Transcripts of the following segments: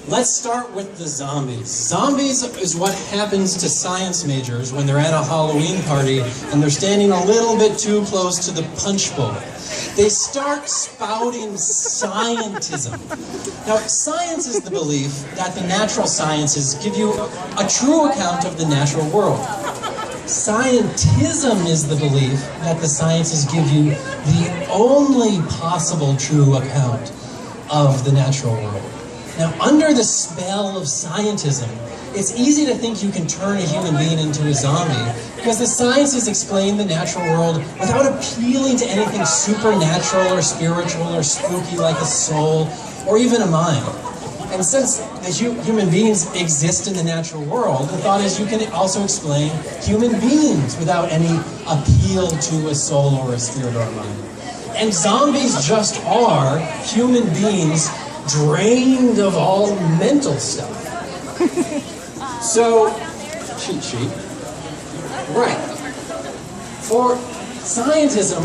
Let's start with the zombies. Zombies is what happens to science majors when they're at a Halloween party and they're standing a little bit too close to the punch bowl. They start spouting scientism. Now, science is the belief that the natural sciences give you a true account of the natural world. Scientism is the belief that the sciences give you the only possible true account of the natural world. Now, under the spell of scientism, it's easy to think you can turn a human being into a zombie because the sciences explain the natural world without appealing to anything supernatural or spiritual or spooky like a soul or even a mind. And since the human beings exist in the natural world, the thought is you can also explain human beings without any appeal to a soul or a spirit or a mind. And zombies just are human beings drained of all mental stuff. So, cheat sheet. Right. For scientism,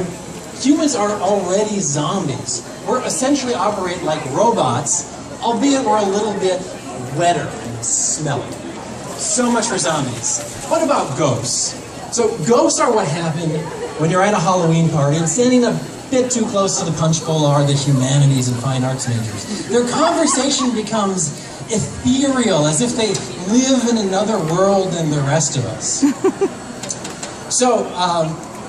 humans are already zombies. We're essentially operate like robots, albeit we're a little bit wetter and smelly. So much for zombies. What about ghosts? So ghosts are what happen when you're at a Halloween party and standing a bit too close to the punch bowl are the humanities and fine arts majors. Their conversation becomes ethereal, as if they live in another world than the rest of us. So,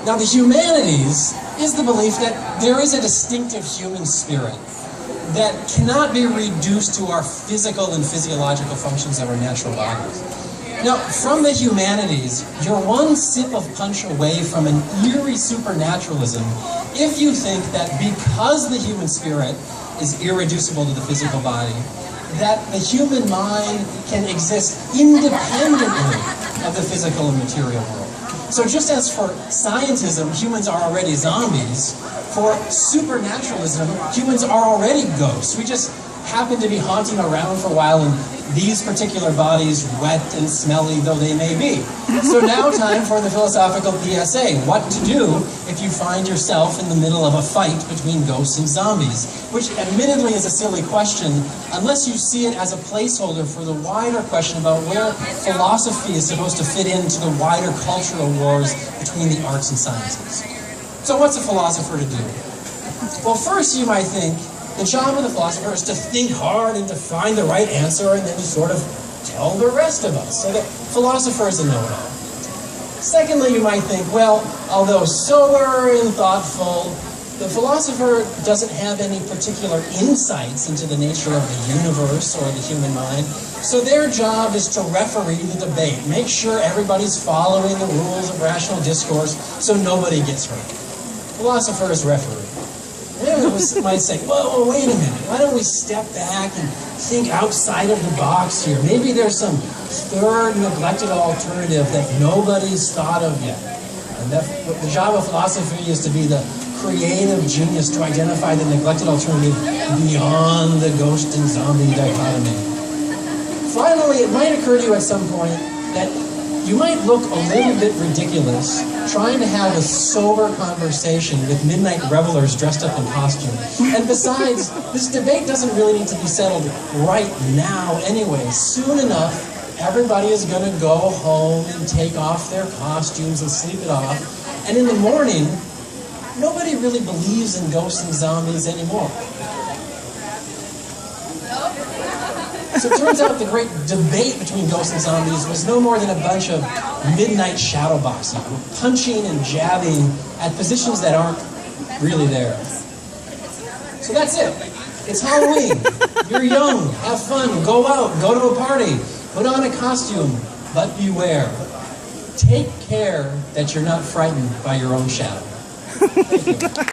now the humanities is the belief that there is a distinctive human spirit that cannot be reduced to our physical and physiological functions of our natural bodies. Now, from the humanities, you're one sip of punch away from an eerie supernaturalism if you think that because the human spirit is irreducible to the physical body, that the human mind can exist independently of the physical and material world. So just as for scientism, humans are already zombies, for supernaturalism, humans are already ghosts. We just happen to be haunting around for a while in these particular bodies, wet and smelly though they may be. So now time for the philosophical PSA. What to do if you find yourself in the middle of a fight between ghosts and zombies? Which admittedly is a silly question, unless you see it as a placeholder for the wider question about where philosophy is supposed to fit into the wider cultural wars between the arts and sciences. So what's a philosopher to do? Well, first you might think, the job of the philosopher is to think hard and to find the right answer and then to sort of tell the rest of us. So the philosopher is a know-it-all. Secondly, you might think, well, although sober and thoughtful, the philosopher doesn't have any particular insights into the nature of the universe or the human mind. So their job is to referee the debate, make sure everybody's following the rules of rational discourse so nobody gets hurt. Philosopher is referee. We might say, well, wait a minute, why don't we step back and think outside of the box here? Maybe there's some third neglected alternative that nobody's thought of yet. And the job of philosophy is to be the creative genius to identify the neglected alternative beyond the ghost and zombie dichotomy. Finally, it might occur to you at some point that you might look a little bit ridiculous trying to have a sober conversation with midnight revelers dressed up in costume. And besides, this debate doesn't really need to be settled right now anyway. Soon enough, everybody is going to go home and take off their costumes and sleep it off. And in the morning, nobody really believes in ghosts and zombies anymore. So it turns out the great debate between ghosts and zombies was no more than a bunch of midnight shadow boxing, punching and jabbing at positions that aren't really there. So that's it. It's Halloween. You're young. Have fun. Go out. Go to a party. Put on a costume. But beware. Take care that you're not frightened by your own shadow. Thank you.